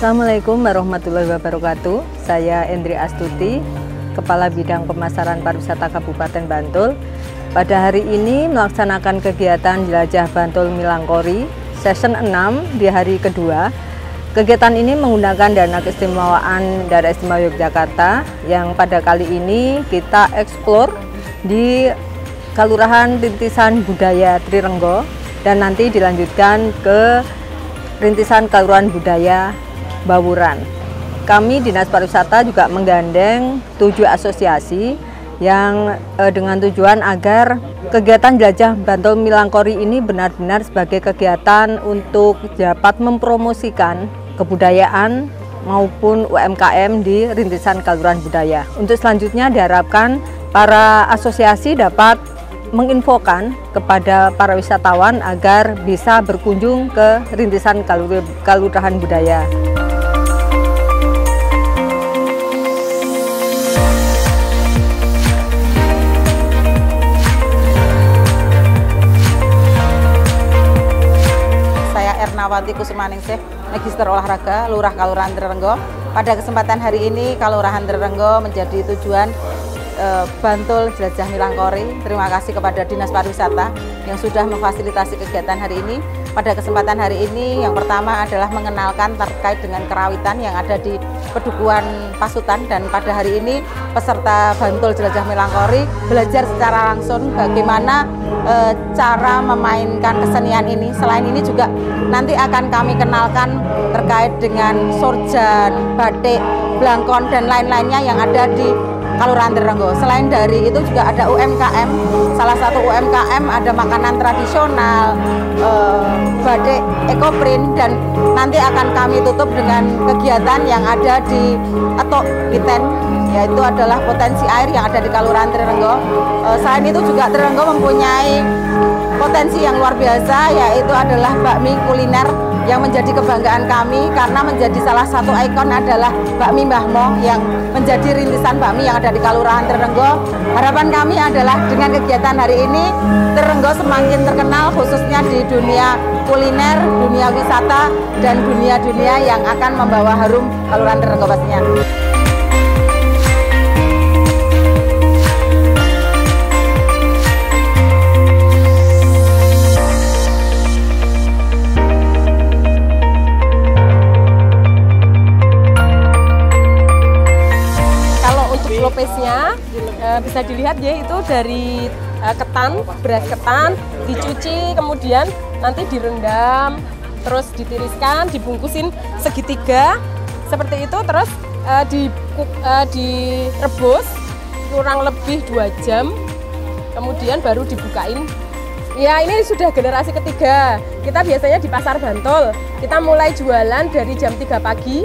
Assalamualaikum warahmatullahi wabarakatuh. Saya Endri Astuti, Kepala Bidang Pemasaran Pariwisata Kabupaten Bantul. Pada hari ini melaksanakan kegiatan Jelajah Bantul Milangkori Season 6 di hari kedua. Kegiatan ini menggunakan dana keistimewaan Daerah Istimewa Yogyakarta yang pada kali ini kita eksplor di Kelurahan Rintisan Budaya Trirenggo dan nanti dilanjutkan ke Rintisan Kelurahan Budaya Bawuran. Kami Dinas Pariwisata juga menggandeng 7 asosiasi yang dengan tujuan agar kegiatan Jelajah Bantul Milangkori ini benar-benar sebagai kegiatan untuk dapat mempromosikan kebudayaan maupun UMKM di Rintisan Kelurahan Budaya. Untuk selanjutnya diharapkan para asosiasi dapat menginfokan kepada para wisatawan agar bisa berkunjung ke Rintisan Kelurahan Budaya. Saya Ernawati Kusumaningsih, Magister Olahraga, Lurah Kelurahan Trirenggo. Pada kesempatan hari ini, Kelurahan Trirenggo menjadi tujuan Bantul Jelajah Milangkori. Terima kasih kepada Dinas Pariwisata yang sudah memfasilitasi kegiatan hari ini. Pada kesempatan hari ini yang pertama adalah mengenalkan terkait dengan kerawitan yang ada di Pedukuhan Pasutan, dan pada hari ini peserta Bantul Jelajah Milangkori belajar secara langsung bagaimana cara memainkan kesenian ini. Selain ini juga nanti akan kami kenalkan terkait dengan sorjan, batik, blangkon dan lain-lainnya yang ada di Kelurahan Trirenggo. Selain dari itu juga ada UMKM. Salah satu UMKM ada makanan tradisional, batik ekoprint, dan nanti akan kami tutup dengan kegiatan yang ada di Atok Giten, yaitu adalah potensi air yang ada di Kelurahan Trirenggo. Selain itu juga Trirenggo mempunyai potensi yang luar biasa, yaitu adalah bakmi kuliner yang menjadi kebanggaan kami karena menjadi salah satu ikon adalah bakmi Mbah Mo yang menjadi rintisan bakmi yang ada di Kelurahan Trirenggo. Harapan kami adalah dengan kegiatan hari ini Trirenggo semakin terkenal khususnya di dunia kuliner, dunia wisata, dan dunia-dunia yang akan membawa harum Kelurahan Trirenggo pastinya. Lopesnya bisa dilihat ya, itu dari ketan, beras ketan, dicuci, kemudian nanti direndam, terus ditiriskan, dibungkusin segitiga seperti itu, terus direbus kurang lebih 2 jam, kemudian baru dibukain. Ya, ini sudah generasi ketiga. Kita biasanya di Pasar Bantul, kita mulai jualan dari jam 3 pagi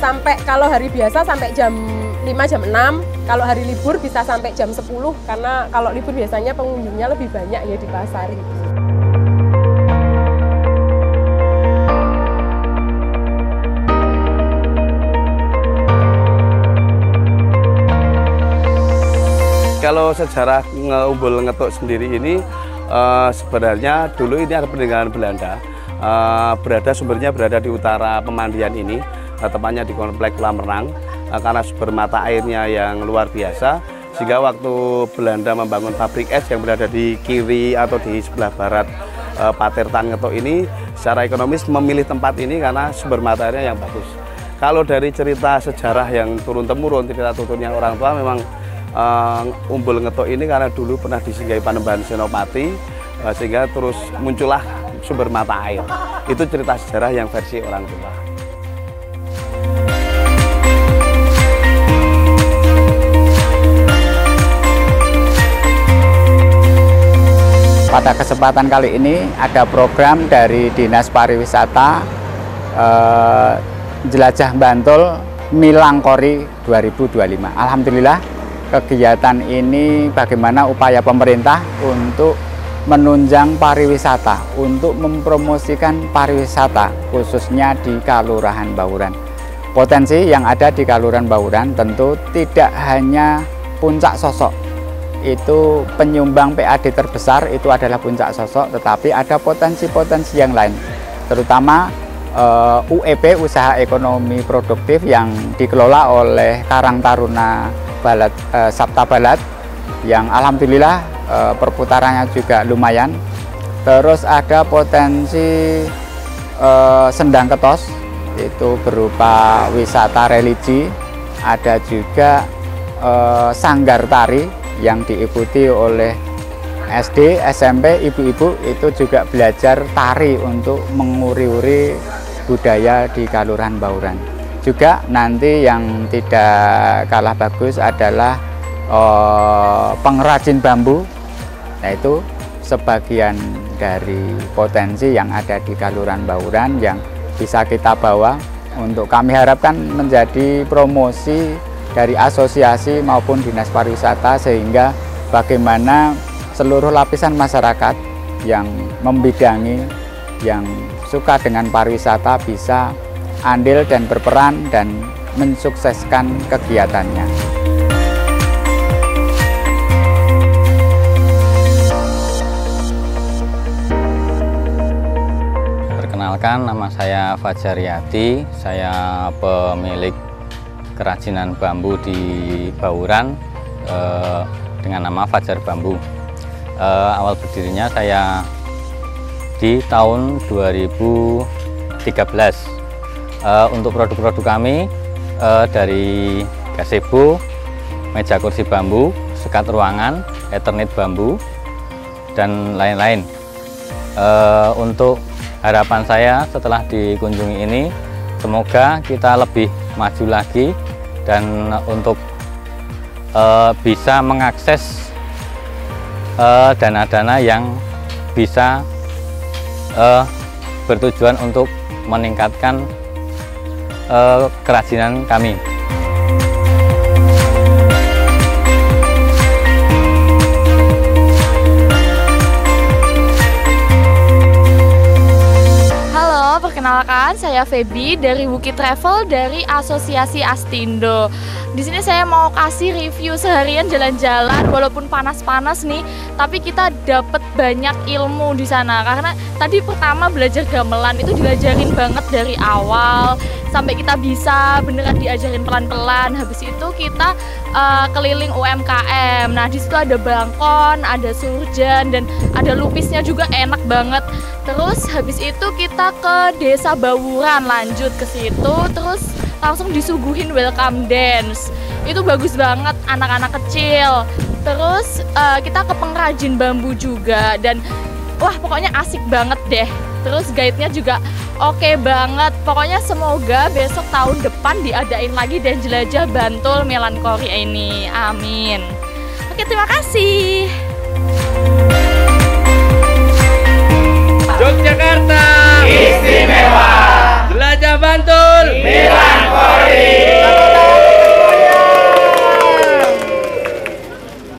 sampai kalau hari biasa sampai jam 5, jam 6, kalau hari libur bisa sampai jam 10, karena kalau libur biasanya pengunjungnya lebih banyak ya di pasar. Kalau sejarah Umbul Ngetuk sendiri ini sebenarnya dulu ini ada peninggalan Belanda, sumbernya berada di utara pemandian ini, tepatnya di Komplek Kolam Renang. Karena sumber mata airnya yang luar biasa, sehingga waktu Belanda membangun pabrik es yang berada di kiri atau di sebelah barat Patirtan Ngetuk ini, secara ekonomis memilih tempat ini karena sumber mata airnya yang bagus. Kalau dari cerita sejarah yang turun-temurun, cerita tuturnya orang tua, memang Umbul Ngetuk ini karena dulu pernah disinggahi Panembahan Senopati, sehingga terus muncullah sumber mata air. Itu cerita sejarah yang versi orang tua. Pada kesempatan kali ini ada program dari Dinas Pariwisata Jelajah Bantul Milangkori 2025. Alhamdulillah kegiatan ini bagaimana upaya pemerintah untuk menunjang pariwisata, untuk mempromosikan pariwisata khususnya di Kelurahan Bawuran. Potensi yang ada di Kelurahan Bawuran tentu tidak hanya Puncak Sosok, itu penyumbang PAD terbesar itu adalah Puncak Sosok, tetapi ada potensi-potensi yang lain, terutama UEP, Usaha Ekonomi Produktif, yang dikelola oleh Karang Taruna Sabta Balat, yang alhamdulillah perputarannya juga lumayan. Terus ada potensi Sendang Ketos, itu berupa wisata religi. Ada juga sanggar tari yang diikuti oleh SD, SMP, ibu-ibu, itu juga belajar tari untuk menguri-uri budaya di Kalurahan Bauran. Juga nanti yang tidak kalah bagus adalah pengrajin bambu. Nah, itu sebagian dari potensi yang ada di Kalurahan Bauran yang bisa kita bawa untuk kami harapkan menjadi promosi dari asosiasi maupun dinas pariwisata, sehingga bagaimana seluruh lapisan masyarakat yang membidangi, yang suka dengan pariwisata bisa andil dan berperan dan mensukseskan kegiatannya. Perkenalkan, nama saya Fajar Yati, saya pemilik kerajinan bambu di Bauran dengan nama Fajar Bambu. Awal berdirinya saya di tahun 2013. Untuk produk-produk kami dari gazebo, meja kursi bambu, sekat ruangan, Eternit bambu, dan lain-lain. Untuk harapan saya setelah dikunjungi ini, semoga kita lebih maju lagi dan untuk bisa mengakses dana-dana yang bisa bertujuan untuk meningkatkan kerajinan kami. Halo, perkenalkan saya Feby dari Wuki Travel dari Asosiasi Astindo. Di sini saya mau kasih review seharian jalan-jalan, walaupun panas-panas nih, tapi kita dapat banyak ilmu di sana. Karena tadi pertama belajar gamelan itu diajarin banget dari awal sampai kita bisa beneran diajarin pelan-pelan. Habis itu kita keliling UMKM. Nah, di situ ada balkon, ada surjan, dan ada lupisnya juga enak banget. Terus habis itu kita ke Desa Bawuran, lanjut ke situ, terus langsung disuguhin welcome dance. Itu bagus banget, anak-anak kecil. Terus kita ke pengrajin bambu juga, dan wah pokoknya asik banget deh. Terus guide-nya juga oke banget. Pokoknya semoga besok tahun depan diadain lagi dan jelajah Bantul Melankori ini. Amin. Oke, terima kasih.